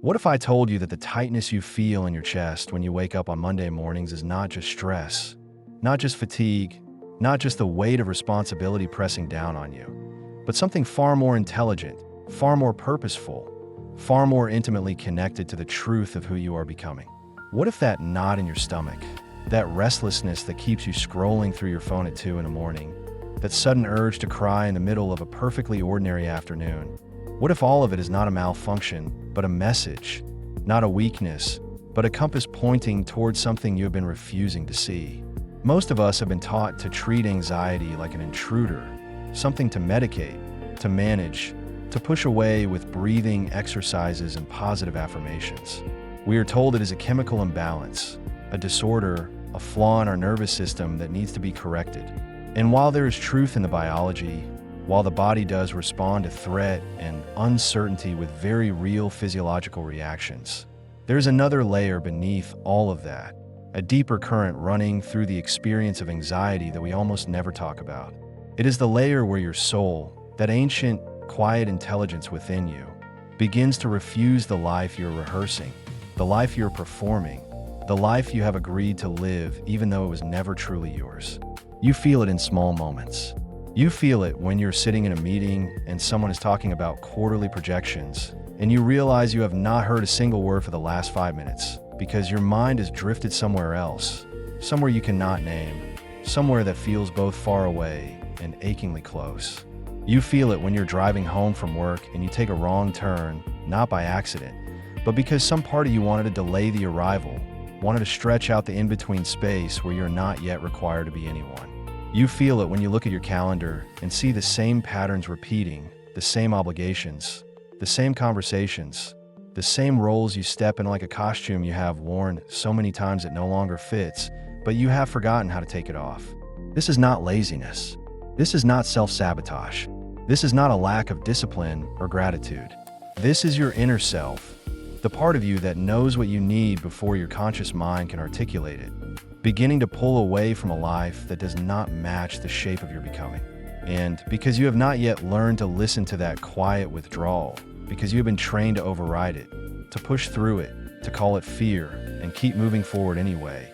What if I told you that the tightness you feel in your chest when you wake up on Monday mornings is not just stress, not just fatigue, not just the weight of responsibility pressing down on you, but something far more intelligent, far more purposeful, far more intimately connected to the truth of who you are becoming? What if that knot in your stomach, that restlessness that keeps you scrolling through your phone at 2 in the morning, that sudden urge to cry in the middle of a perfectly ordinary afternoon, what if all of it is not a malfunction, but a message, not a weakness, but a compass pointing towards something you have been refusing to see? Most of us have been taught to treat anxiety like an intruder, something to medicate, to manage, to push away with breathing exercises and positive affirmations. We are told it is a chemical imbalance, a disorder, a flaw in our nervous system that needs to be corrected. And while there is truth in the biology, while the body does respond to threat and uncertainty with very real physiological reactions, there's another layer beneath all of that, a deeper current running through the experience of anxiety that we almost never talk about. It is the layer where your soul, that ancient, quiet intelligence within you, begins to refuse the life you're rehearsing, the life you're performing, the life you have agreed to live even though it was never truly yours. You feel it in small moments. You feel it when you're sitting in a meeting and someone is talking about quarterly projections, and you realize you have not heard a single word for the last 5 minutes because your mind has drifted somewhere else, somewhere you cannot name, somewhere that feels both far away and achingly close. You feel it when you're driving home from work and you take a wrong turn, not by accident, but because some part of you wanted to delay the arrival, wanted to stretch out the in-between space where you're not yet required to be anyone. You feel it when you look at your calendar and see the same patterns repeating, the same obligations, the same conversations, the same roles you step in like a costume you have worn so many times it no longer fits, but you have forgotten how to take it off. This is not laziness. This is not self-sabotage. This is not a lack of discipline or gratitude. This is your inner self, the part of you that knows what you need before your conscious mind can articulate it, beginning to pull away from a life that does not match the shape of your becoming. And because you have not yet learned to listen to that quiet withdrawal, because you have been trained to override it, to push through it, to call it fear, and keep moving forward anyway,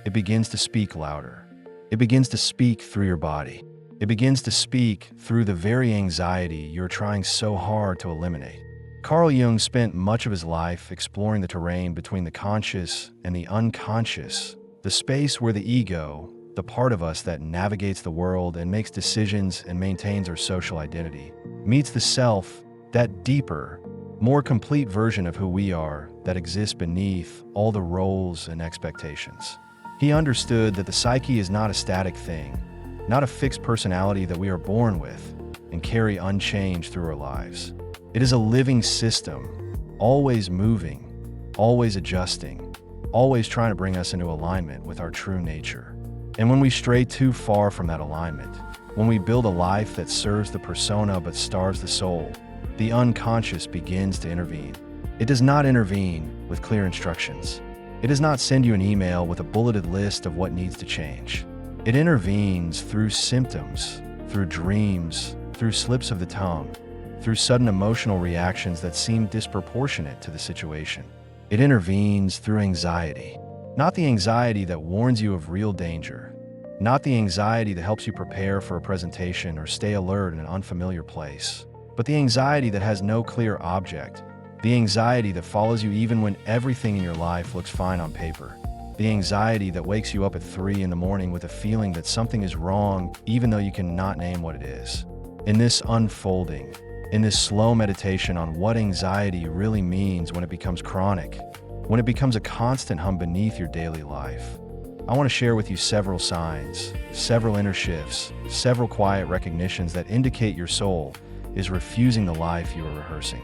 it begins to speak louder. It begins to speak through your body. It begins to speak through the very anxiety you're trying so hard to eliminate. Carl Jung spent much of his life exploring the terrain between the conscious and the unconscious, the space where the ego, the part of us that navigates the world and makes decisions and maintains our social identity, meets the self, that deeper, more complete version of who we are that exists beneath all the roles and expectations. He understood that the psyche is not a static thing, not a fixed personality that we are born with and carry unchanged through our lives. It is a living system, always moving, always adjusting, always trying to bring us into alignment with our true nature. And when we stray too far from that alignment, when we build a life that serves the persona but starves the soul, the unconscious begins to intervene. It does not intervene with clear instructions. It does not send you an email with a bulleted list of what needs to change. It intervenes through symptoms, through dreams, through slips of the tongue, through sudden emotional reactions that seem disproportionate to the situation. It intervenes through anxiety, not the anxiety that warns you of real danger, not the anxiety that helps you prepare for a presentation or stay alert in an unfamiliar place, but the anxiety that has no clear object, the anxiety that follows you even when everything in your life looks fine on paper, the anxiety that wakes you up at 3 in the morning with a feeling that something is wrong even though you cannot name what it is. In this unfolding, in this slow meditation on what anxiety really means when it becomes chronic, when it becomes a constant hum beneath your daily life, I want to share with you several signs, several inner shifts, several quiet recognitions that indicate your soul is refusing the life you are rehearsing.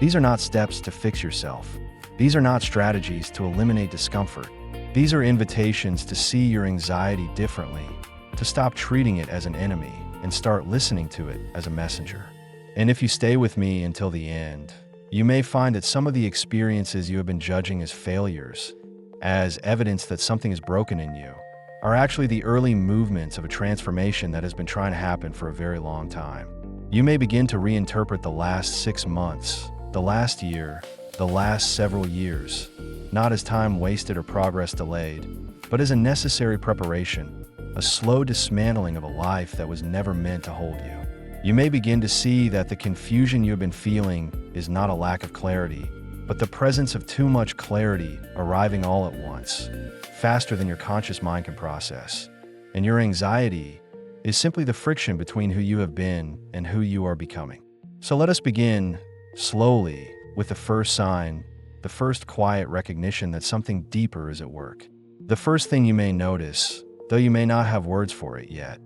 These are not steps to fix yourself. These are not strategies to eliminate discomfort. These are invitations to see your anxiety differently, to stop treating it as an enemy and start listening to it as a messenger. And if you stay with me until the end, you may find that some of the experiences you have been judging as failures, as evidence that something is broken in you, are actually the early movements of a transformation that has been trying to happen for a very long time. You may begin to reinterpret the last 6 months, the last year, the last several years, not as time wasted or progress delayed, but as a necessary preparation, a slow dismantling of a life that was never meant to hold you. You may begin to see that the confusion you have been feeling is not a lack of clarity, but the presence of too much clarity arriving all at once, faster than your conscious mind can process. And your anxiety is simply the friction between who you have been and who you are becoming. So let us begin slowly with the first sign, the first quiet recognition that something deeper is at work. The first thing you may notice, though you may not have words for it yet,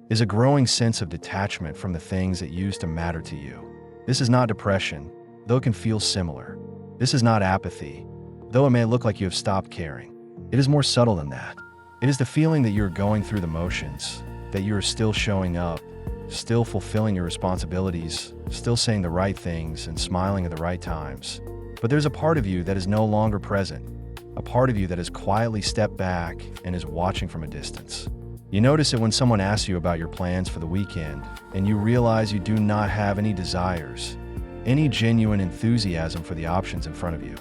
is a growing sense of detachment from the things that used to matter to you. This is not depression, though it can feel similar. This is not apathy, though it may look like you have stopped caring. It is more subtle than that. It is the feeling that you are going through the motions, that you are still showing up, still fulfilling your responsibilities, still saying the right things and smiling at the right times. But there's a part of you that is no longer present, a part of you that has quietly stepped back and is watching from a distance. You notice it when someone asks you about your plans for the weekend, and you realize you do not have any desires, any genuine enthusiasm for the options in front of you.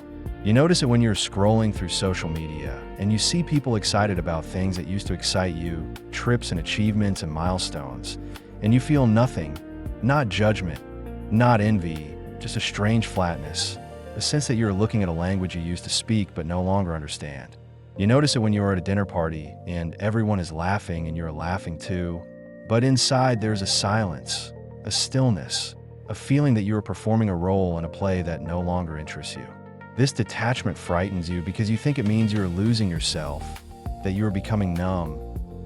You notice it when you're scrolling through social media, and you see people excited about things that used to excite you, trips and achievements and milestones, and you feel nothing, not judgment, not envy, just a strange flatness, a sense that you're looking at a language you used to speak but no longer understand. You notice it when you're at a dinner party and everyone is laughing and you're laughing too, but inside there's a silence, a stillness, a feeling that you are performing a role in a play that no longer interests you. This detachment frightens you because you think it means you're losing yourself, that you are becoming numb,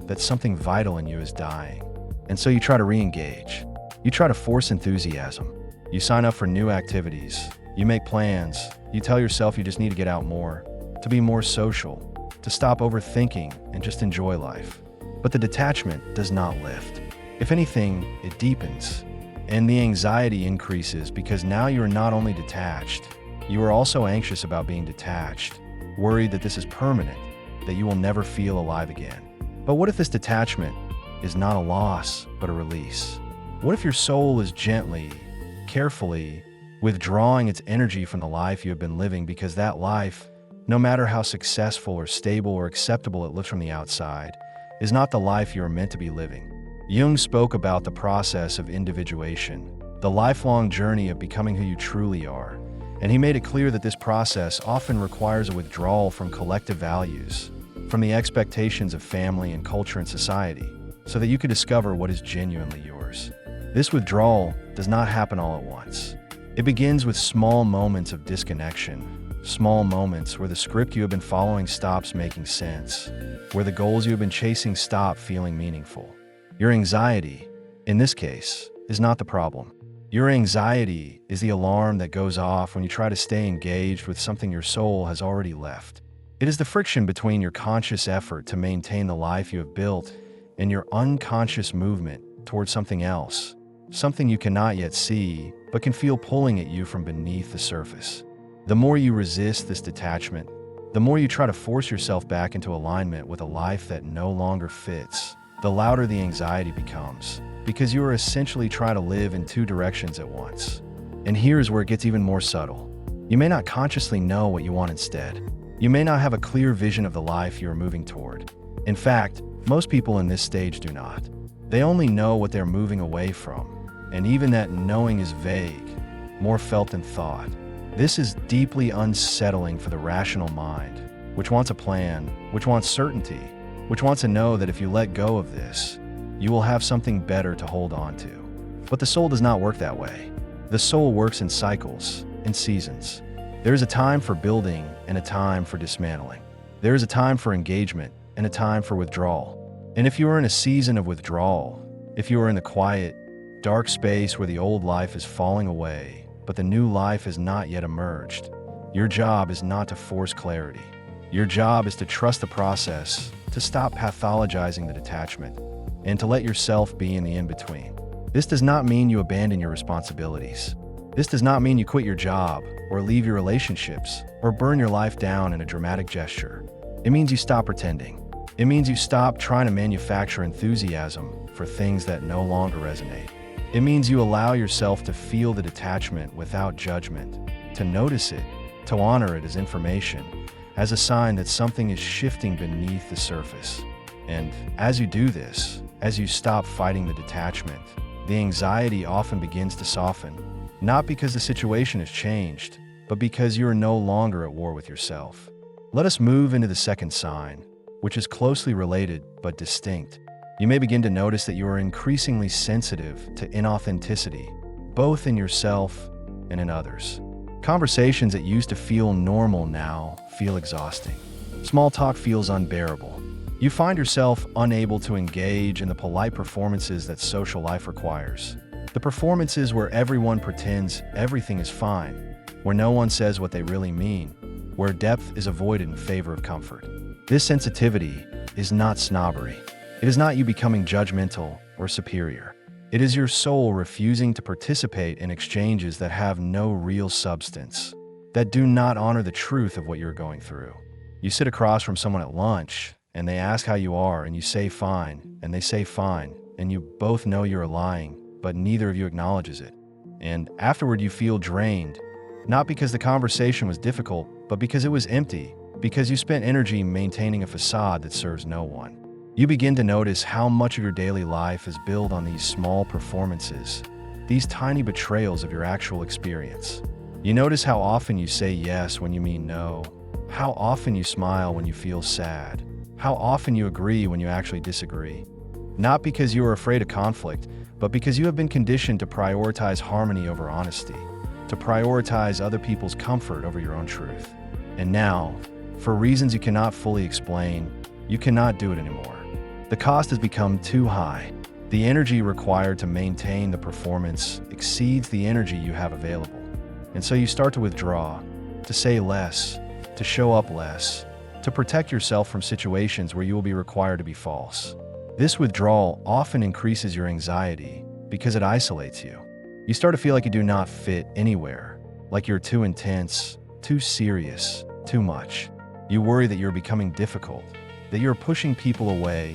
that something vital in you is dying. And so you try to re-engage. You try to force enthusiasm. You sign up for new activities. You make plans. You tell yourself you just need to get out more, to be more social, to stop overthinking and just enjoy life. But the detachment does not lift. If anything, it deepens. And the anxiety increases because now you are not only detached, you are also anxious about being detached, worried that this is permanent, that you will never feel alive again. But what if this detachment is not a loss, but a release? What if your soul is gently, carefully withdrawing its energy from the life you have been living because that life, no matter how successful or stable or acceptable it looks from the outside, is not the life you are meant to be living? Jung spoke about the process of individuation, the lifelong journey of becoming who you truly are, and he made it clear that this process often requires a withdrawal from collective values, from the expectations of family and culture and society, so that you can discover what is genuinely yours. This withdrawal does not happen all at once. It begins with small moments of disconnection, small moments where the script you have been following stops making sense, where the goals you have been chasing stop feeling meaningful. Your anxiety, in this case, is not the problem. Your anxiety is the alarm that goes off when you try to stay engaged with something your soul has already left. It is the friction between your conscious effort to maintain the life you have built and your unconscious movement towards something else, something you cannot yet see, but can feel pulling at you from beneath the surface. The more you resist this detachment, the more you try to force yourself back into alignment with a life that no longer fits, the louder the anxiety becomes, because you are essentially trying to live in two directions at once. And here's where it gets even more subtle. You may not consciously know what you want instead. You may not have a clear vision of the life you are moving toward. In fact, most people in this stage do not. They only know what they're moving away from, and even that knowing is vague, more felt than thought. This is deeply unsettling for the rational mind, which wants a plan, which wants certainty, which wants to know that if you let go of this, you will have something better to hold on to. But the soul does not work that way. The soul works in cycles, in seasons. There is a time for building and a time for dismantling. There is a time for engagement and a time for withdrawal. And if you are in a season of withdrawal, if you are in the quiet, dark space where the old life is falling away, but the new life has not yet emerged, your job is not to force clarity. Your job is to trust the process, to stop pathologizing the detachment, and to let yourself be in the in-between. This does not mean you abandon your responsibilities. This does not mean you quit your job, or leave your relationships, or burn your life down in a dramatic gesture. It means you stop pretending. It means you stop trying to manufacture enthusiasm for things that no longer resonate. It means you allow yourself to feel the detachment without judgment, to notice it, to honor it as information, as a sign that something is shifting beneath the surface. And as you do this, as you stop fighting the detachment, the anxiety often begins to soften, not because the situation has changed, but because you are no longer at war with yourself. Let us move into the second sign, which is closely related but distinct. You may begin to notice that you are increasingly sensitive to inauthenticity, both in yourself and in others. Conversations that used to feel normal now feel exhausting. Small talk feels unbearable. You find yourself unable to engage in the polite performances that social life requires. The performances where everyone pretends everything is fine, where no one says what they really mean, where depth is avoided in favor of comfort. This sensitivity is not snobbery. It is not you becoming judgmental or superior. It is your soul refusing to participate in exchanges that have no real substance, that do not honor the truth of what you're going through. You sit across from someone at lunch, and they ask how you are, and you say fine, and they say fine, and you both know you're lying, but neither of you acknowledges it. And afterward you feel drained, not because the conversation was difficult, but because it was empty, because you spent energy maintaining a facade that serves no one. You begin to notice how much of your daily life is built on these small performances, these tiny betrayals of your actual experience. You notice how often you say yes when you mean no, how often you smile when you feel sad, how often you agree when you actually disagree. Not because you are afraid of conflict, but because you have been conditioned to prioritize harmony over honesty, to prioritize other people's comfort over your own truth. And now, for reasons you cannot fully explain, you cannot do it anymore. The cost has become too high. The energy required to maintain the performance exceeds the energy you have available. And so you start to withdraw, to say less, to show up less, to protect yourself from situations where you will be required to be false. This withdrawal often increases your anxiety because it isolates you. You start to feel like you do not fit anywhere, like you're too intense, too serious, too much. You worry that you're becoming difficult, that you're pushing people away,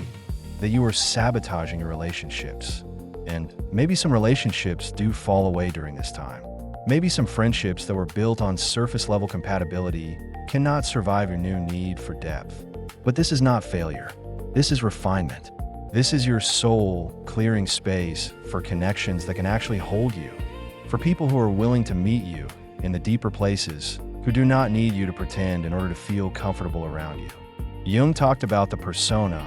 that you are sabotaging your relationships. And maybe some relationships do fall away during this time. Maybe some friendships that were built on surface-level compatibility cannot survive your new need for depth. But this is not failure. This is refinement. This is your soul clearing space for connections that can actually hold you, for people who are willing to meet you in the deeper places, who do not need you to pretend in order to feel comfortable around you. Jung talked about the persona,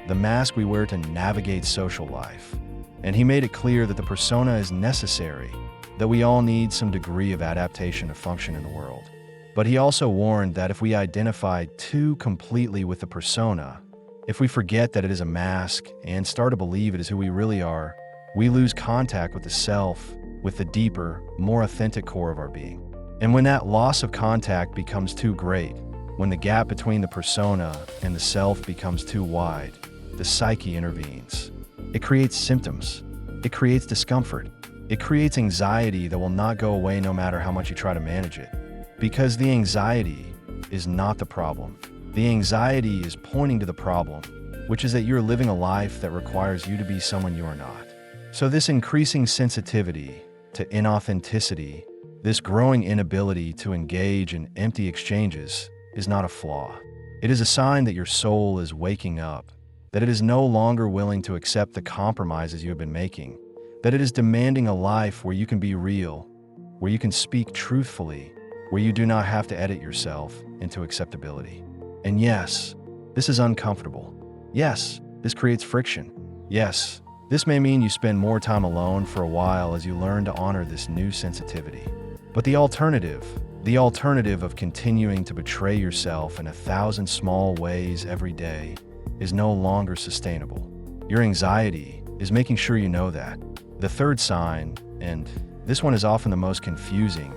the mask we wear to navigate social life. And he made it clear that the persona is necessary, that we all need some degree of adaptation to function in the world. But he also warned that if we identify too completely with the persona, if we forget that it is a mask and start to believe it is who we really are, we lose contact with the self, with the deeper, more authentic core of our being. And when that loss of contact becomes too great, when the gap between the persona and the self becomes too wide, the psyche intervenes. It creates symptoms. It creates discomfort. It creates anxiety that will not go away no matter how much you try to manage it. Because the anxiety is not the problem. The anxiety is pointing to the problem, which is that you're living a life that requires you to be someone you are not. So this increasing sensitivity to inauthenticity, this growing inability to engage in empty exchanges, is not a flaw. It is a sign that your soul is waking up, that it is no longer willing to accept the compromises you have been making, that it is demanding a life where you can be real, where you can speak truthfully, where you do not have to edit yourself into acceptability. And yes, this is uncomfortable. Yes, this creates friction. Yes, this may mean you spend more time alone for a while as you learn to honor this new sensitivity. But the alternative of continuing to betray yourself in 1,000 small ways every day is no longer sustainable. Your anxiety is making sure you know that. The third sign, and this one is often the most confusing,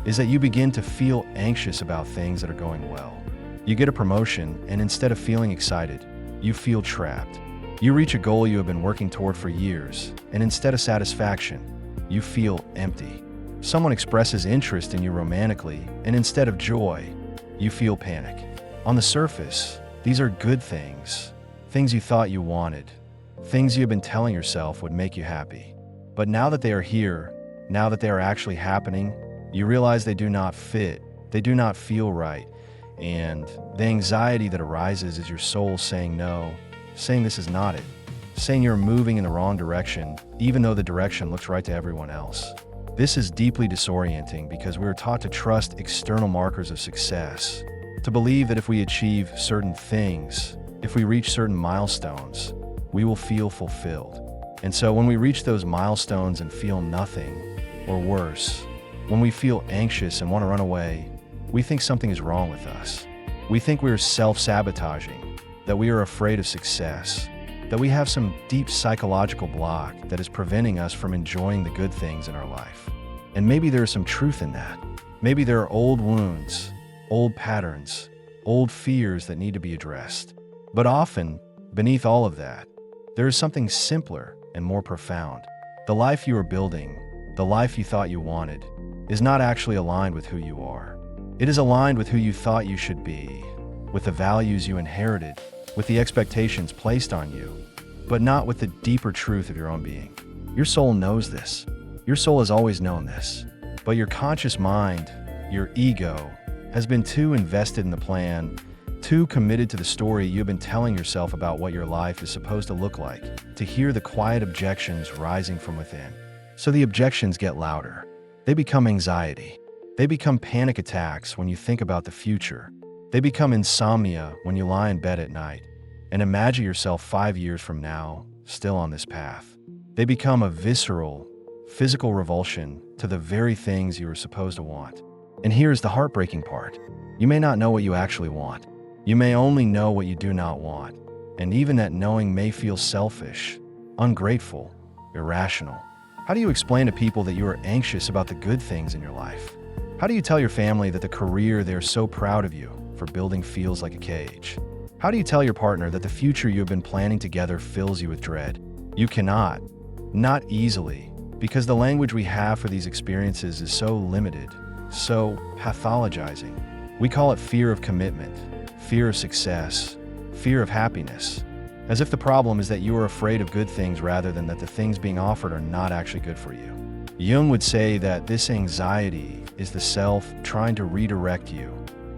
is that you begin to feel anxious about things that are going well. You get a promotion, and instead of feeling excited, you feel trapped. You reach a goal you have been working toward for years, and instead of satisfaction, you feel empty. Someone expresses interest in you romantically, and instead of joy, you feel panic. On the surface, these are good things, things you thought you wanted, things you have been telling yourself would make you happy. But now that they are here, now that they are actually happening, you realize they do not fit They do not feel right. And the anxiety that arises is your soul saying no, saying this is not it, saying you're moving in the wrong direction, even though the direction looks right to everyone else. This is deeply disorienting because we are taught to trust external markers of success, to believe that if we achieve certain things, if we reach certain milestones, we will feel fulfilled. And so when we reach those milestones and feel nothing, or worse, when we feel anxious and want to run away, we think something is wrong with us. We think we are self-sabotaging, that we are afraid of success, that we have some deep psychological block that is preventing us from enjoying the good things in our life. And maybe there is some truth in that. Maybe there are old wounds, old patterns, old fears that need to be addressed. But often, beneath all of that, there is something simpler and more profound. The life you are building, the life you thought you wanted, is not actually aligned with who you are. It is aligned with who you thought you should be, with the values you inherited, with the expectations placed on you, but not with the deeper truth of your own being. Your soul knows this. Your soul has always known this. But your conscious mind, your ego, has been too invested in the plan, too committed to the story you've been telling yourself about what your life is supposed to look like, to hear the quiet objections rising from within. So the objections get louder. They become anxiety. They become panic attacks when you think about the future. They become insomnia when you lie in bed at night and imagine yourself 5 years from now, still on this path. They become a visceral, physical revulsion to the very things you were supposed to want. And here's the heartbreaking part. You may not know what you actually want. You may only know what you do not want. And even that knowing may feel selfish, ungrateful, irrational. How do you explain to people that you are anxious about the good things in your life? How do you tell your family that the career they are so proud of you for building feels like a cage? How do you tell your partner that the future you have been planning together fills you with dread? You cannot. Not easily, because the language we have for these experiences is so limited, so pathologizing. We call it fear of commitment, fear of success, fear of happiness, as if the problem is that you are afraid of good things rather than that the things being offered are not actually good for you. Jung would say that this anxiety is the self trying to redirect you,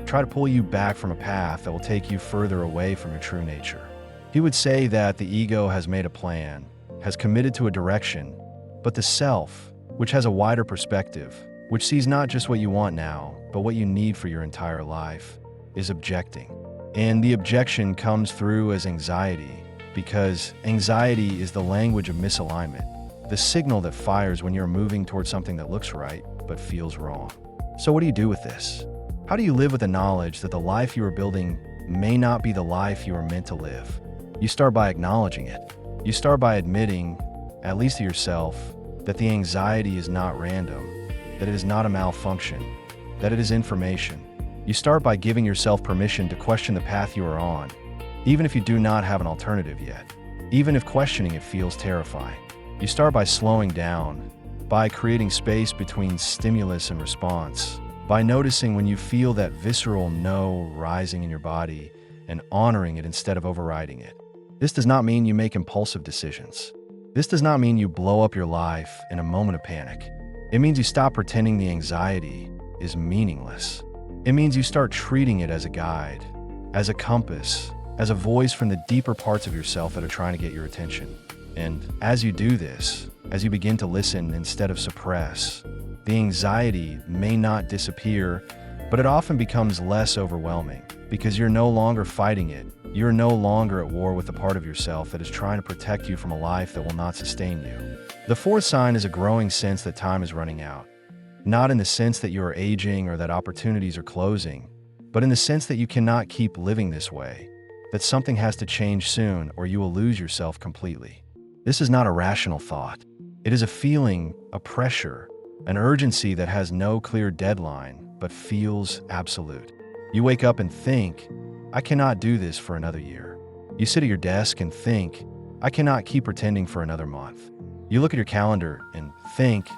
try to pull you back from a path that will take you further away from your true nature. He would say that the ego has made a plan, has committed to a direction, but the self, which has a wider perspective, which sees not just what you want now, but what you need for your entire life, is objecting. And the objection comes through as anxiety, because anxiety is the language of misalignment, the signal that fires when you're moving towards something that looks right, but feels wrong. So what do you do with this? How do you live with the knowledge that the life you are building may not be the life you are meant to live? You start by acknowledging it. You start by admitting, at least to yourself, that the anxiety is not random, that it is not a malfunction, that it is information. You start by giving yourself permission to question the path you are on, even if you do not have an alternative yet, even if questioning it feels terrifying. You start by slowing down, by creating space between stimulus and response, by noticing when you feel that visceral no rising in your body and honoring it instead of overriding it. This does not mean you make impulsive decisions. This does not mean you blow up your life in a moment of panic. It means you stop pretending the anxiety is meaningless. It means you start treating it as a guide, as a compass, as a voice from the deeper parts of yourself that are trying to get your attention. And as you do this, as you begin to listen instead of suppress, the anxiety may not disappear, but it often becomes less overwhelming because you're no longer fighting it. You're no longer at war with the part of yourself that is trying to protect you from a life that will not sustain you. The fourth sign is a growing sense that time is running out. Not in the sense that you are aging or that opportunities are closing, but in the sense that you cannot keep living this way, that something has to change soon or you will lose yourself completely. This is not a rational thought. It is a feeling, a pressure, an urgency that has no clear deadline, but feels absolute. You wake up and think, I cannot do this for another year. You sit at your desk and think, I cannot keep pretending for another month. You look at your calendar and think,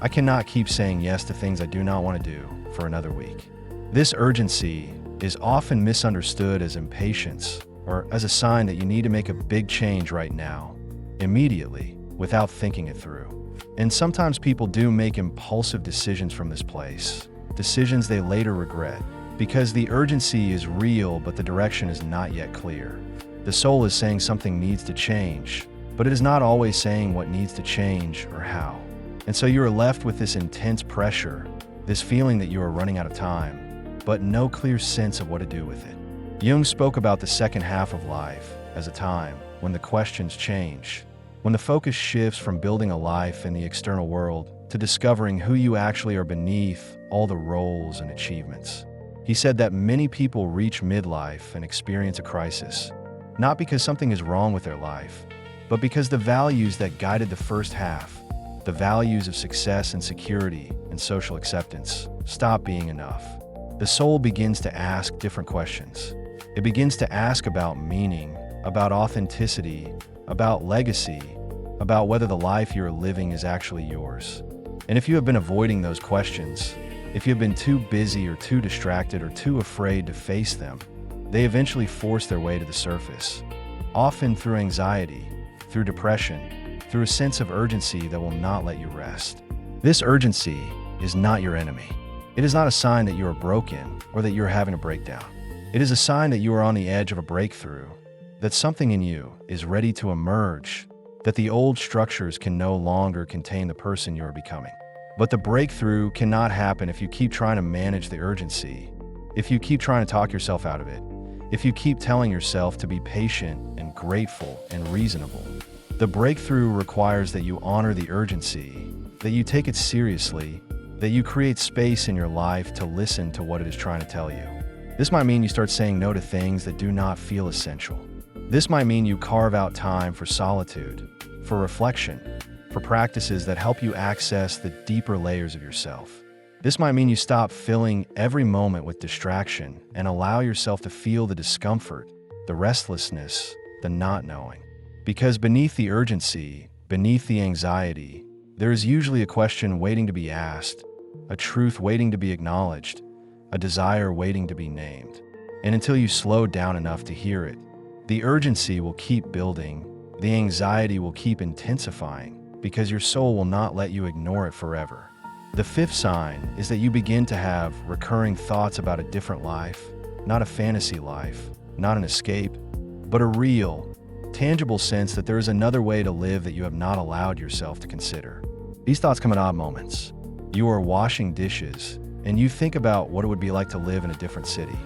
I cannot keep saying yes to things I do not want to do for another week. This urgency is often misunderstood as impatience or as a sign that you need to make a big change right now, immediately, without thinking it through. And sometimes people do make impulsive decisions from this place, decisions they later regret, because the urgency is real but the direction is not yet clear. The soul is saying something needs to change, but it is not always saying what needs to change or how. And so you are left with this intense pressure, this feeling that you are running out of time, but no clear sense of what to do with it. Jung spoke about the second half of life as a time when the questions change, when the focus shifts from building a life in the external world to discovering who you actually are beneath all the roles and achievements. He said that many people reach midlife and experience a crisis, not because something is wrong with their life, but because the values that guided the first half, the values of success and security and social acceptance, stop being enough. The soul begins to ask different questions. It begins to ask about meaning, about authenticity, about legacy, about whether the life you're living is actually yours. And if you have been avoiding those questions, if you have been too busy or too distracted or too afraid to face them, they eventually force their way to the surface, often through anxiety, through depression, through a sense of urgency that will not let you rest. This urgency is not your enemy. It is not a sign that you are broken or that you are having a breakdown. It is a sign that you are on the edge of a breakthrough, that something in you is ready to emerge, that the old structures can no longer contain the person you are becoming. But the breakthrough cannot happen if you keep trying to manage the urgency, if you keep trying to talk yourself out of it, if you keep telling yourself to be patient and grateful and reasonable. The breakthrough requires that you honor the urgency, that you take it seriously, that you create space in your life to listen to what it is trying to tell you. This might mean you start saying no to things that do not feel essential. This might mean you carve out time for solitude, for reflection, for practices that help you access the deeper layers of yourself. This might mean you stop filling every moment with distraction and allow yourself to feel the discomfort, the restlessness, the not knowing. Because beneath the urgency, beneath the anxiety, there is usually a question waiting to be asked, a truth waiting to be acknowledged, a desire waiting to be named. And until you slow down enough to hear it, the urgency will keep building, the anxiety will keep intensifying, because your soul will not let you ignore it forever. The fifth sign is that you begin to have recurring thoughts about a different life, not a fantasy life, not an escape, but a real, tangible sense that there is another way to live that you have not allowed yourself to consider. These thoughts come at odd moments. You are washing dishes, and you think about what it would be like to live in a different city.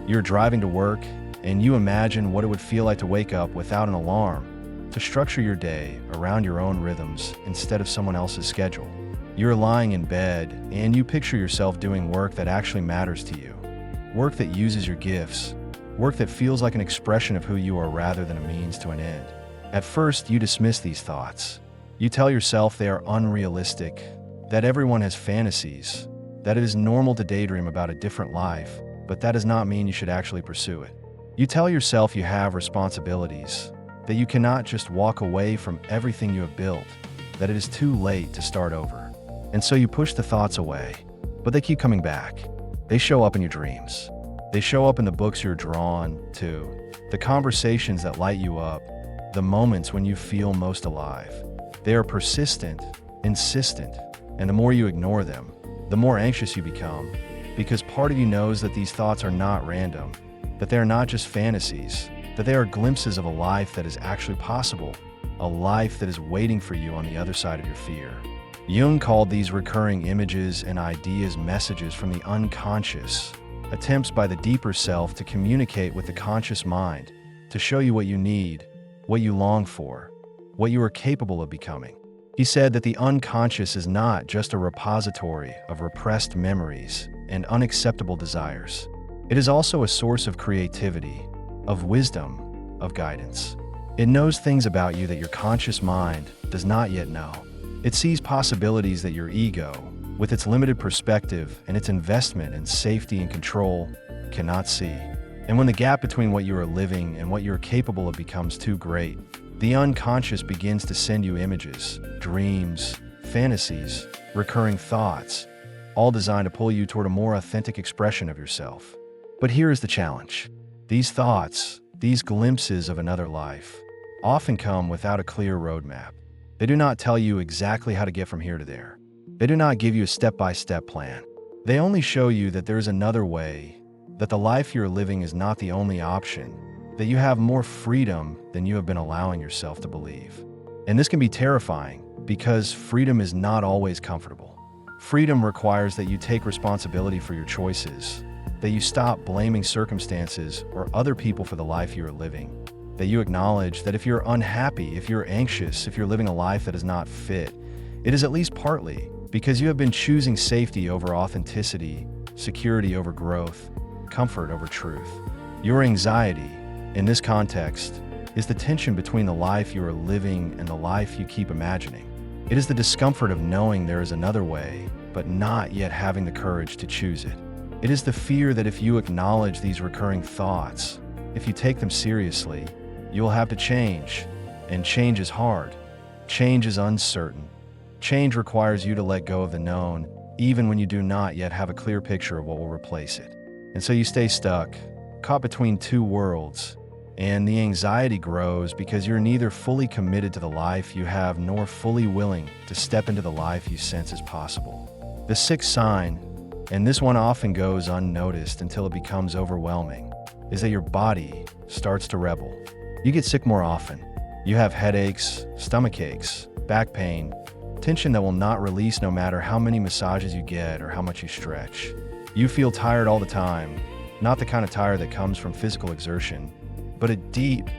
You're driving to work, and you imagine what it would feel like to wake up without an alarm, to structure your day around your own rhythms instead of someone else's schedule. You're lying in bed, and you picture yourself doing work that actually matters to you, work that uses your gifts, work that feels like an expression of who you are rather than a means to an end. At first, you dismiss these thoughts. You tell yourself they are unrealistic, that everyone has fantasies, that it is normal to daydream about a different life, but that does not mean you should actually pursue it. You tell yourself you have responsibilities, that you cannot just walk away from everything you have built, that it is too late to start over. And so you push the thoughts away, but they keep coming back. They show up in your dreams. They show up in the books you're drawn to, the conversations that light you up, the moments when you feel most alive. They are persistent, insistent, and the more you ignore them, the more anxious you become, because part of you knows that these thoughts are not random, that they are not just fantasies, that they are glimpses of a life that is actually possible, a life that is waiting for you on the other side of your fear. Jung called these recurring images and ideas messages from the unconscious, attempts by the deeper self to communicate with the conscious mind, to show you what you need, what you long for, what you are capable of becoming. He said that the unconscious is not just a repository of repressed memories and unacceptable desires. It is also a source of creativity, of wisdom, of guidance. It knows things about you that your conscious mind does not yet know. It sees possibilities that your ego, with its limited perspective and its investment in safety and control, cannot see. And when the gap between what you are living and what you are capable of becomes too great, the unconscious begins to send you images, dreams, fantasies, recurring thoughts, all designed to pull you toward a more authentic expression of yourself. But here is the challenge. These thoughts, these glimpses of another life, often come without a clear roadmap. They do not tell you exactly how to get from here to there. They do not give you a step-by-step plan. They only show you that there's another way, that the life you're living is not the only option, that you have more freedom than you have been allowing yourself to believe. And this can be terrifying because freedom is not always comfortable. Freedom requires that you take responsibility for your choices, that you stop blaming circumstances or other people for the life you are living, that you acknowledge that if you're unhappy, if you're anxious, if you're living a life that is not fit, it is at least partly because you have been choosing safety over authenticity, security over growth, comfort over truth. Your anxiety, in this context, is the tension between the life you are living and the life you keep imagining. It is the discomfort of knowing there is another way, but not yet having the courage to choose it. It is the fear that if you acknowledge these recurring thoughts, if you take them seriously, you will have to change. And change is hard. Change is uncertain. Change requires you to let go of the known, even when you do not yet have a clear picture of what will replace it. And so you stay stuck, caught between two worlds, and the anxiety grows because you're neither fully committed to the life you have nor fully willing to step into the life you sense is possible. The sixth sign, and this one often goes unnoticed until it becomes overwhelming, is that your body starts to rebel. You get sick more often. You have headaches, stomach aches, back pain, tension that will not release no matter how many massages you get or how much you stretch. You feel tired all the time, not the kind of tired that comes from physical exertion, but a deep,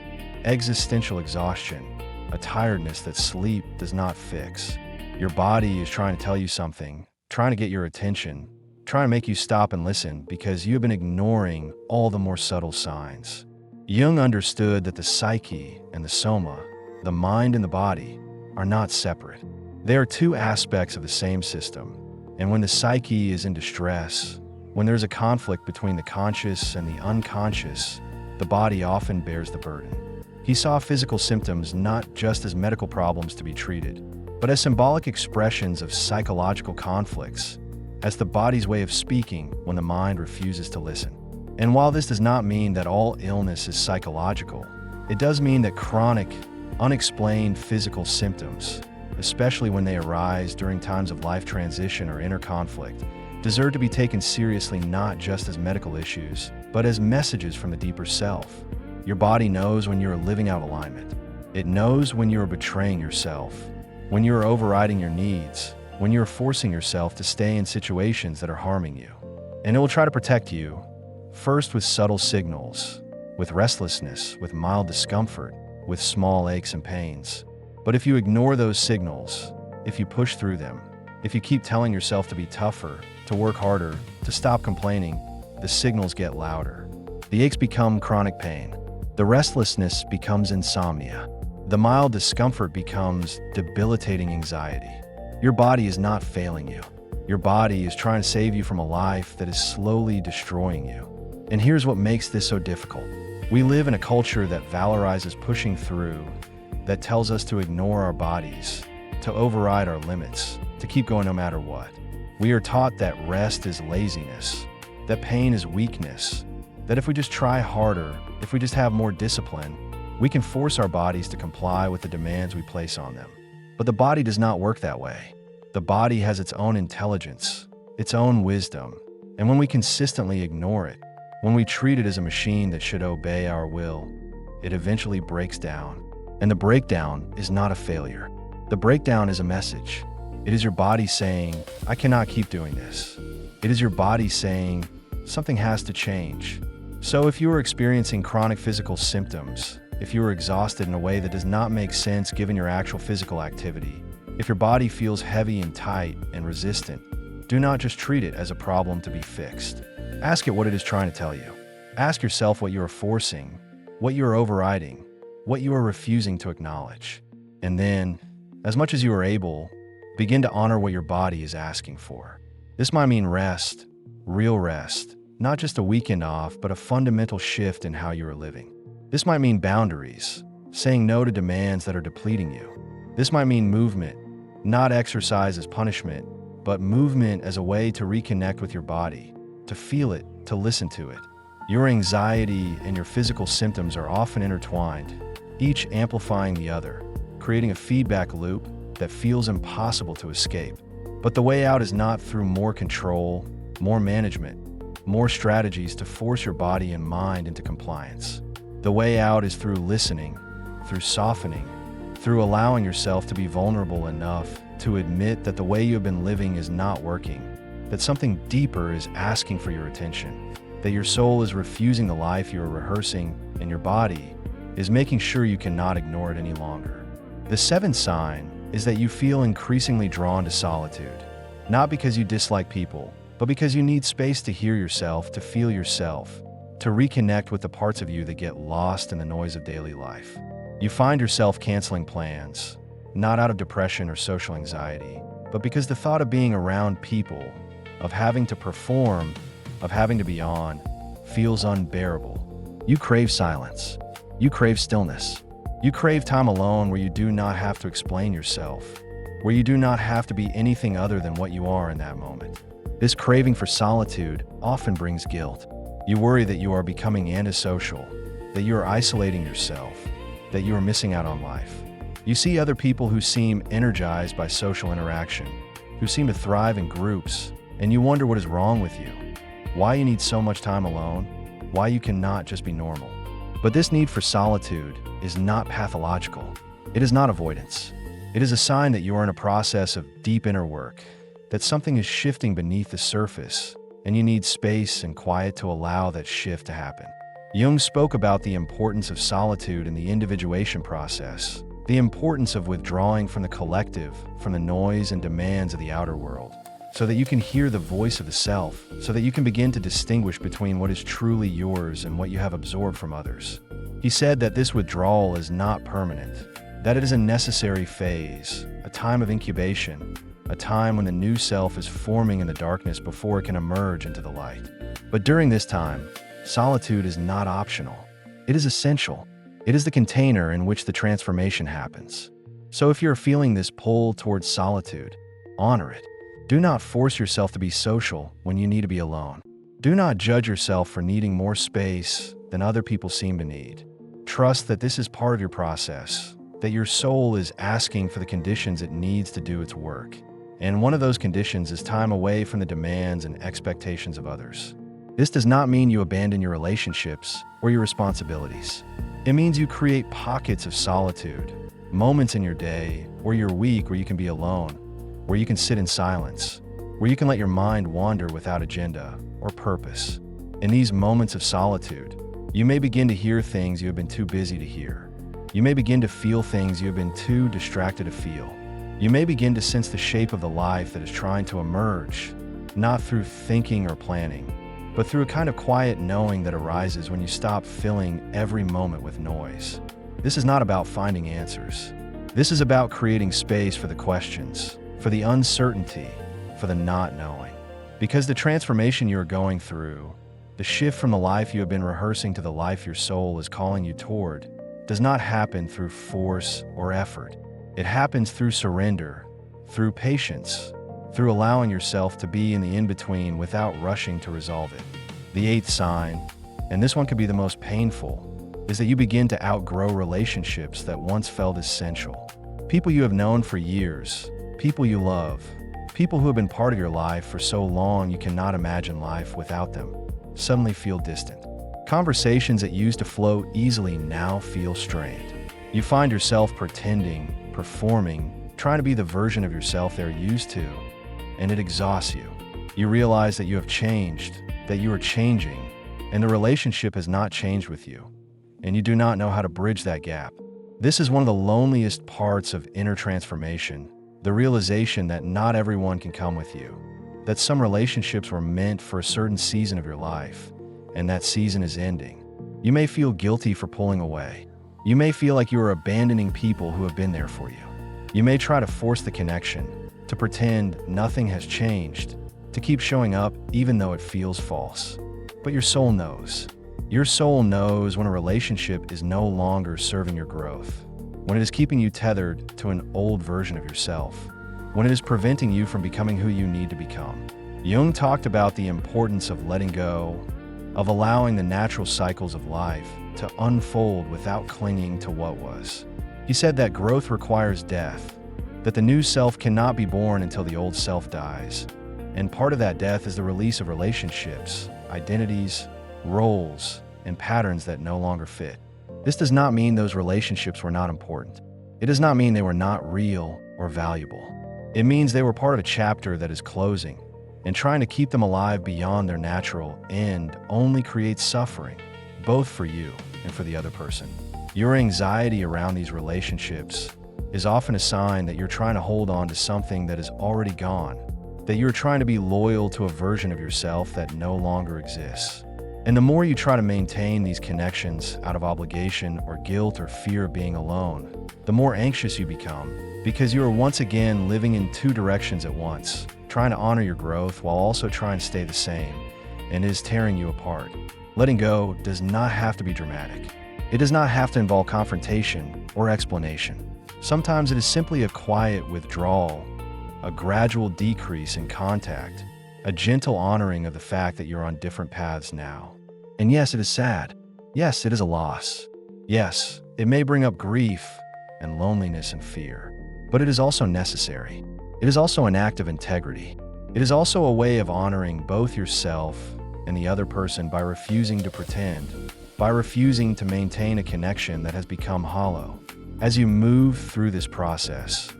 existential exhaustion, a tiredness that sleep does not fix. Your body is trying to tell you something, trying to get your attention, trying to make you stop and listen because you have been ignoring all the more subtle signs. Jung understood that the psyche and the soma, the mind and the body, are not separate. They are two aspects of the same system, and when the psyche is in distress, when there's a conflict between the conscious and the unconscious, the body often bears the burden. He saw physical symptoms not just as medical problems to be treated, but as symbolic expressions of psychological conflicts, as the body's way of speaking when the mind refuses to listen. And while this does not mean that all illness is psychological, it does mean that chronic, unexplained physical symptoms, especially when they arise during times of life transition or inner conflict, deserve to be taken seriously not just as medical issues, but as messages from the deeper self. Your body knows when you are living out alignment. It knows when you are betraying yourself, when you are overriding your needs, when you are forcing yourself to stay in situations that are harming you. And it will try to protect you, first with subtle signals, with restlessness, with mild discomfort, with small aches and pains. But if you ignore those signals, if you push through them, if you keep telling yourself to be tougher, to work harder, to stop complaining, the signals get louder. The aches become chronic pain. The restlessness becomes insomnia. The mild discomfort becomes debilitating anxiety. Your body is not failing you. Your body is trying to save you from a life that is slowly destroying you. And here's what makes this so difficult. We live in a culture that valorizes pushing through, that tells us to ignore our bodies, to override our limits, to keep going no matter what. We are taught that rest is laziness, that pain is weakness, that if we just try harder, if we just have more discipline, we can force our bodies to comply with the demands we place on them. But the body does not work that way. The body has its own intelligence, its own wisdom, and when we consistently ignore it, when we treat it as a machine that should obey our will, it eventually breaks down. And the breakdown is not a failure. The breakdown is a message. It is your body saying, I cannot keep doing this. It is your body saying, something has to change. So if you are experiencing chronic physical symptoms, if you are exhausted in a way that does not make sense given your actual physical activity, if your body feels heavy and tight and resistant, do not just treat it as a problem to be fixed. Ask it what it is trying to tell you. Ask yourself what you are forcing, what you are overriding, what you are refusing to acknowledge. And then, as much as you are able, begin to honor what your body is asking for. This might mean rest, real rest, not just a weekend off, but a fundamental shift in how you are living. This might mean boundaries, saying no to demands that are depleting you. This might mean movement, not exercise as punishment, but movement as a way to reconnect with your body, to feel it, to listen to it. Your anxiety and your physical symptoms are often intertwined, each amplifying the other, creating a feedback loop that feels impossible to escape. But the way out is not through more control, more management, more strategies to force your body and mind into compliance. The way out is through listening, through softening, through allowing yourself to be vulnerable enough to admit that the way you have been living is not working, that something deeper is asking for your attention, that your soul is refusing the life you are rehearsing, and your body is making sure you cannot ignore it any longer. The seventh sign is that you feel increasingly drawn to solitude, not because you dislike people, but because you need space to hear yourself, to feel yourself, to reconnect with the parts of you that get lost in the noise of daily life. You find yourself canceling plans, not out of depression or social anxiety, but because the thought of being around people, of having to perform, of having to be on, feels unbearable. You crave silence. You crave stillness. You crave time alone where you do not have to explain yourself, where you do not have to be anything other than what you are in that moment. This craving for solitude often brings guilt. You worry that you are becoming antisocial, that you are isolating yourself, that you are missing out on life. You see other people who seem energized by social interaction, who seem to thrive in groups, and you wonder what is wrong with you, why you need so much time alone, why you cannot just be normal. But this need for solitude is not pathological. It is not avoidance. It is a sign that you are in a process of deep inner work, that something is shifting beneath the surface, and you need space and quiet to allow that shift to happen. Jung spoke about the importance of solitude in the individuation process, the importance of withdrawing from the collective, from the noise and demands of the outer world, so that you can hear the voice of the self, so that you can begin to distinguish between what is truly yours and what you have absorbed from others. He said that this withdrawal is not permanent, that it is a necessary phase, a time of incubation, a time when the new self is forming in the darkness before it can emerge into the light. But during this time, solitude is not optional. It is essential. It is the container in which the transformation happens. So if you're feeling this pull towards solitude, honor it. Do not force yourself to be social when you need to be alone. Do not judge yourself for needing more space than other people seem to need. Trust that this is part of your process, that your soul is asking for the conditions it needs to do its work. And one of those conditions is time away from the demands and expectations of others. This does not mean you abandon your relationships or your responsibilities. It means you create pockets of solitude, moments in your day or your week where you can be alone, where you can sit in silence, where you can let your mind wander without agenda or purpose. In these moments of solitude, you may begin to hear things you have been too busy to hear. You may begin to feel things you have been too distracted to feel. You may begin to sense the shape of the life that is trying to emerge, not through thinking or planning, but through a kind of quiet knowing that arises when you stop filling every moment with noise. This is not about finding answers. This is about creating space for the questions, for the uncertainty, for the not knowing. Because the transformation you are going through, the shift from the life you have been rehearsing to the life your soul is calling you toward, does not happen through force or effort. It happens through surrender, through patience, through allowing yourself to be in the in-between without rushing to resolve it. The eighth sign, and this one could be the most painful, is that you begin to outgrow relationships that once felt essential. People you have known for years, people you love, people who have been part of your life for so long you cannot imagine life without them, suddenly feel distant. Conversations that used to flow easily now feel strained. You find yourself pretending, performing, trying to be the version of yourself they're used to, and it exhausts you. You realize that you have changed, that you are changing, and the relationship has not changed with you, and you do not know how to bridge that gap. This is one of the loneliest parts of inner transformation, the realization that not everyone can come with you, that some relationships were meant for a certain season of your life, and that season is ending. You may feel guilty for pulling away. You may feel like you are abandoning people who have been there for you. You may try to force the connection, to pretend nothing has changed, to keep showing up even though it feels false. But your soul knows. Your soul knows when a relationship is no longer serving your growth, when it is keeping you tethered to an old version of yourself, when it is preventing you from becoming who you need to become. Jung talked about the importance of letting go, of allowing the natural cycles of life to unfold without clinging to what was. He said that growth requires death, that the new self cannot be born until the old self dies, And part of that death is the release of relationships, identities, roles, and patterns that no longer fit. This does not mean those relationships were not important. It does not mean they were not real or valuable. It means they were part of a chapter that is closing, and trying to keep them alive beyond their natural end only creates suffering, both for you and for the other person. Your anxiety around these relationships is often a sign that you're trying to hold on to something that is already gone, that you're trying to be loyal to a version of yourself that no longer exists. And the more you try to maintain these connections out of obligation or guilt or fear of being alone, the more anxious you become, because you are once again living in two directions at once, trying to honor your growth while also trying to stay the same, and is tearing you apart. Letting go does not have to be dramatic. It does not have to involve confrontation or explanation. Sometimes it is simply a quiet withdrawal, a gradual decrease in contact, a gentle honoring of the fact that you're on different paths now. And yes, it is sad. Yes, it is a loss. Yes, it may bring up grief and loneliness and fear, but it is also necessary. It is also an act of integrity. It is also a way of honoring both yourself and the other person by refusing to pretend, by refusing to maintain a connection that has become hollow. As you move through this process,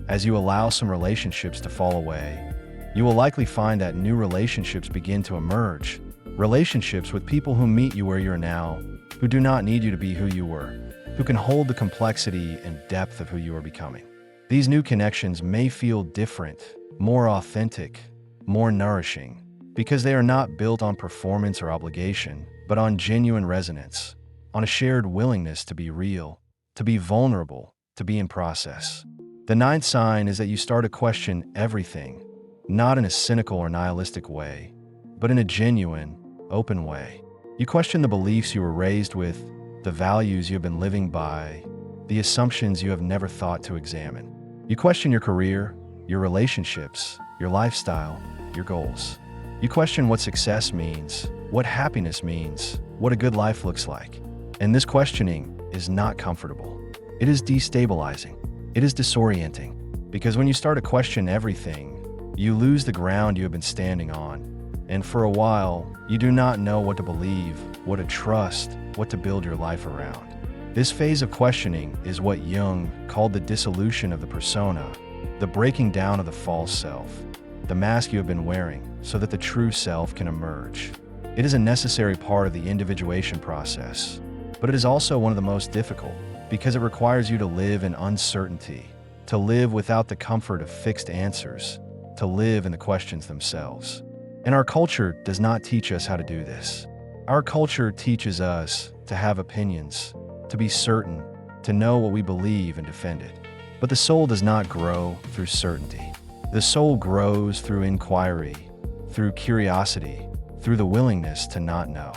as you allow some relationships to fall away, you will likely find that new relationships begin to emerge. Relationships with people who meet you where you're now, who do not need you to be who you were, who can hold the complexity and depth of who you are becoming. These new connections may feel different, more authentic, more nourishing, because they are not built on performance or obligation, but on genuine resonance, on a shared willingness to be real, to be vulnerable, to be in process. The ninth sign is that you start to question everything, not in a cynical or nihilistic way, but in a genuine, open way. You question the beliefs you were raised with, the values you have been living by, the assumptions you have never thought to examine. You question your career, your relationships, your lifestyle, your goals. You question what success means, what happiness means, what a good life looks like. And this questioning is not comfortable. It is destabilizing. It is disorienting. Because when you start to question everything, you lose the ground you have been standing on. And for a while, you do not know what to believe, what to trust, what to build your life around. This phase of questioning is what Jung called the dissolution of the persona, the breaking down of the false self, the mask you have been wearing, so that the true self can emerge. It is a necessary part of the individuation process, but it is also one of the most difficult, because it requires you to live in uncertainty, to live without the comfort of fixed answers, to live in the questions themselves. And our culture does not teach us how to do this. Our culture teaches us to have opinions, to be certain, to know what we believe and defend it. But the soul does not grow through certainty. The soul grows through inquiry, through curiosity, through the willingness to not know.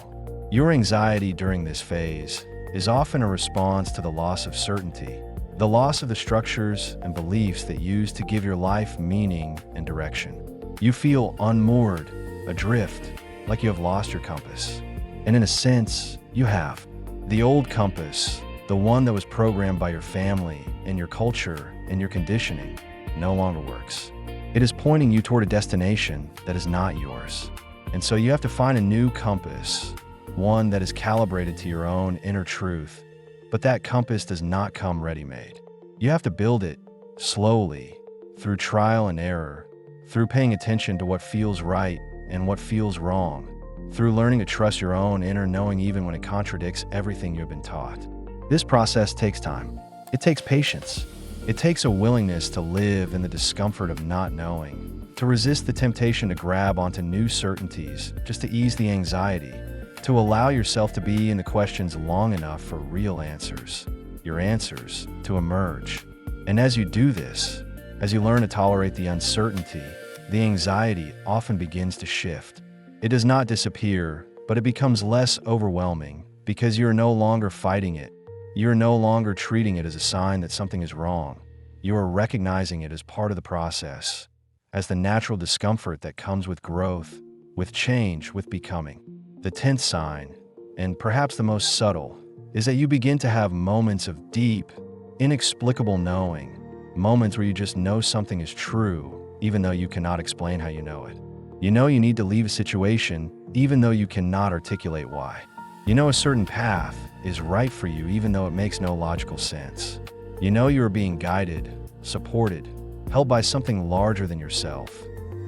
Your anxiety during this phase is often a response to the loss of certainty, the loss of the structures and beliefs that used to give your life meaning and direction. You feel unmoored, adrift, like you have lost your compass. And in a sense, you have. The old compass, the one that was programmed by your family and your culture and your conditioning, no longer works. It is pointing you toward a destination that is not yours. And so you have to find a new compass, one that is calibrated to your own inner truth. But that compass does not come ready-made. You have to build it slowly, through trial and error, through paying attention to what feels right and what feels wrong, through learning to trust your own inner knowing even when it contradicts everything you've been taught. This process takes time. It takes patience. It takes a willingness to live in the discomfort of not knowing, to resist the temptation to grab onto new certainties just to ease the anxiety, to allow yourself to be in the questions long enough for real answers, your answers, to emerge. And as you do this, as you learn to tolerate the uncertainty, the anxiety often begins to shift. It does not disappear, but it becomes less overwhelming because you are no longer fighting it. You are no longer treating it as a sign that something is wrong. You are recognizing it as part of the process, as the natural discomfort that comes with growth, with change, with becoming. The 10th sign, and perhaps the most subtle, is that you begin to have moments of deep, inexplicable knowing, moments where you just know something is true, even though you cannot explain how you know it. You know you need to leave a situation even though you cannot articulate why. You know a certain path is right for you even though it makes no logical sense. You know you are being guided, supported, held by something larger than yourself,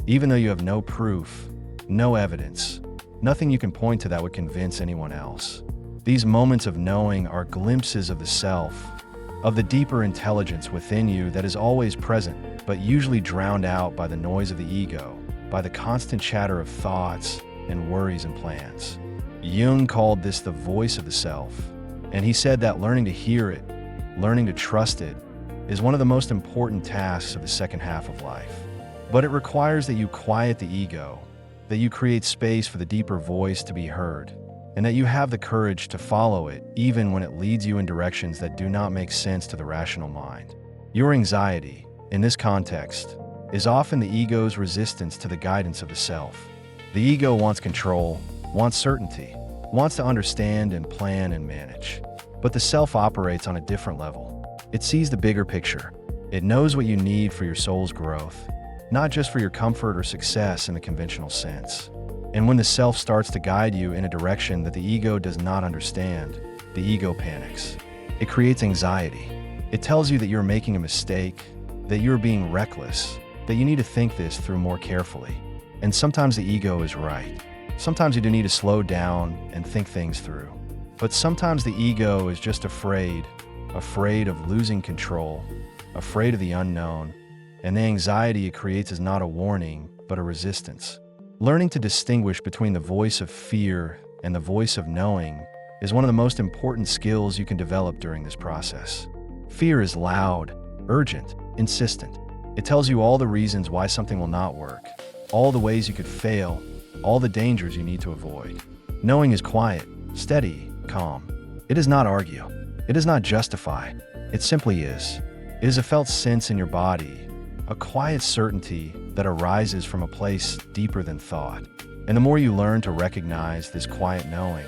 even though you have no proof, no evidence, nothing you can point to that would convince anyone else. These moments of knowing are glimpses of the self, of the deeper intelligence within you that is always present, but usually drowned out by the noise of the ego, by the constant chatter of thoughts and worries and plans. Jung called this the voice of the self, and he said that learning to hear it, learning to trust it, is one of the most important tasks of the second half of life. But it requires that you quiet the ego, that you create space for the deeper voice to be heard, and that you have the courage to follow it even when it leads you in directions that do not make sense to the rational mind. Your anxiety, in this context, is often the ego's resistance to the guidance of the self. The ego wants control, wants certainty, wants to understand and plan and manage. But the self operates on a different level. It sees the bigger picture. It knows what you need for your soul's growth, not just for your comfort or success in the conventional sense. And when the self starts to guide you in a direction that the ego does not understand, the ego panics. It creates anxiety. It tells you that you're making a mistake, that you're being reckless, that you need to think this through more carefully. And sometimes the ego is right. Sometimes you do need to slow down and think things through. But sometimes the ego is just afraid of losing control, afraid of the unknown, and the anxiety it creates is not a warning, but a resistance. Learning to distinguish between the voice of fear and the voice of knowing is one of the most important skills you can develop during this process. Fear is loud, urgent, insistent. It tells you all the reasons why something will not work, all the ways you could fail, all the dangers you need to avoid. Knowing is quiet, steady, calm. It does not argue. It does not justify. It simply is. It is a felt sense in your body, a quiet certainty that arises from a place deeper than thought. And the more you learn to recognize this quiet knowing,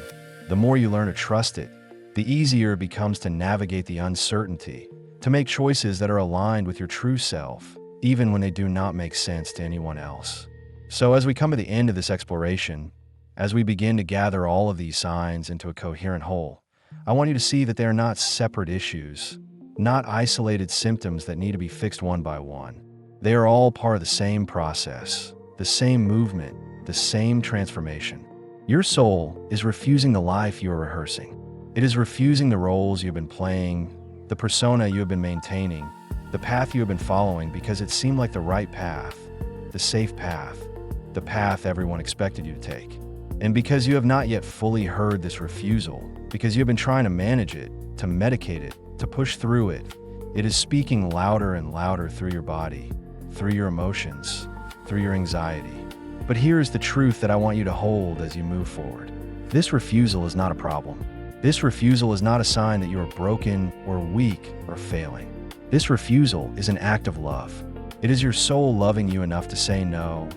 the more you learn to trust it, the easier it becomes to navigate the uncertainty, to make choices that are aligned with your true self, even when they do not make sense to anyone else. So as we come to the end of this exploration, as we begin to gather all of these signs into a coherent whole, I want you to see that they are not separate issues, not isolated symptoms that need to be fixed one by one. They are all part of the same process, the same movement, the same transformation. Your soul is refusing the life you are rehearsing. It is refusing the roles you have been playing, the persona you have been maintaining, the path you have been following because it seemed like the right path, the safe path, the path everyone expected you to take. And because you have not yet fully heard this refusal, because you have been trying to manage it, to medicate it, to push through it, it is speaking louder and louder through your body, through your emotions, through your anxiety. But here is the truth that I want you to hold as you move forward. This refusal is not a problem. This refusal is not a sign that you are broken or weak or failing. This refusal is an act of love. It is your soul loving you enough to say no,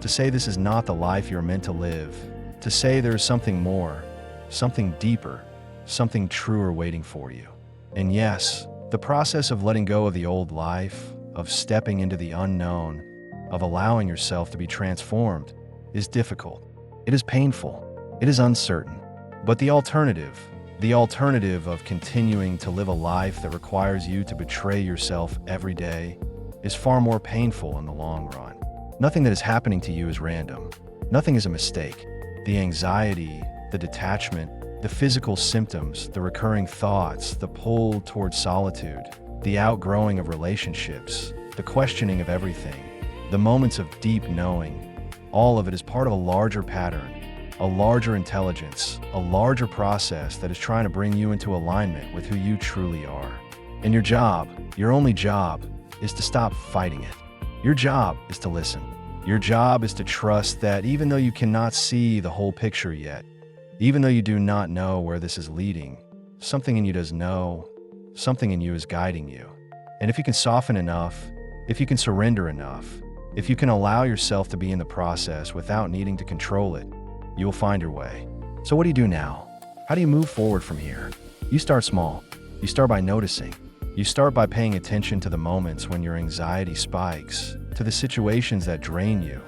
to say this is not the life you're meant to live, to say there is something more, something deeper, something truer waiting for you. And yes, the process of letting go of the old life, of stepping into the unknown, of allowing yourself to be transformed, is difficult. It is painful. It is uncertain. But the alternative of continuing to live a life that requires you to betray yourself every day, is far more painful in the long run. Nothing that is happening to you is random. Nothing is a mistake. The anxiety, the detachment, the physical symptoms, the recurring thoughts, the pull towards solitude, the outgrowing of relationships, the questioning of everything, the moments of deep knowing, all of it is part of a larger pattern, a larger intelligence, a larger process that is trying to bring you into alignment with who you truly are. And your job, your only job, is to stop fighting it. Your job is to listen. Your job is to trust that even though you cannot see the whole picture yet, even though you do not know where this is leading, something in you does know, something in you is guiding you. And if you can soften enough, if you can surrender enough, if you can allow yourself to be in the process without needing to control it, you will find your way. So what do you do now? How do you move forward from here? You start small. You start by noticing. You start by paying attention to the moments when your anxiety spikes, to the situations that drain you,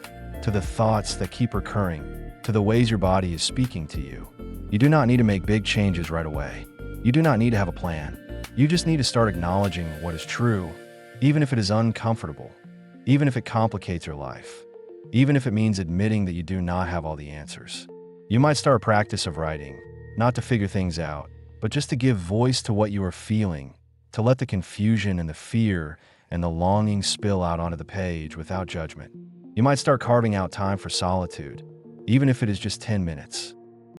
to the thoughts that keep recurring, to the ways your body is speaking to you. You do not need to make big changes right away. You do not need to have a plan. You just need to start acknowledging what is true, even if it is uncomfortable, even if it complicates your life, even if it means admitting that you do not have all the answers. You might start a practice of writing, not to figure things out, but just to give voice to what you are feeling, to let the confusion and the fear and the longing spill out onto the page without judgment. You might start carving out time for solitude, even if it is just 10 minutes.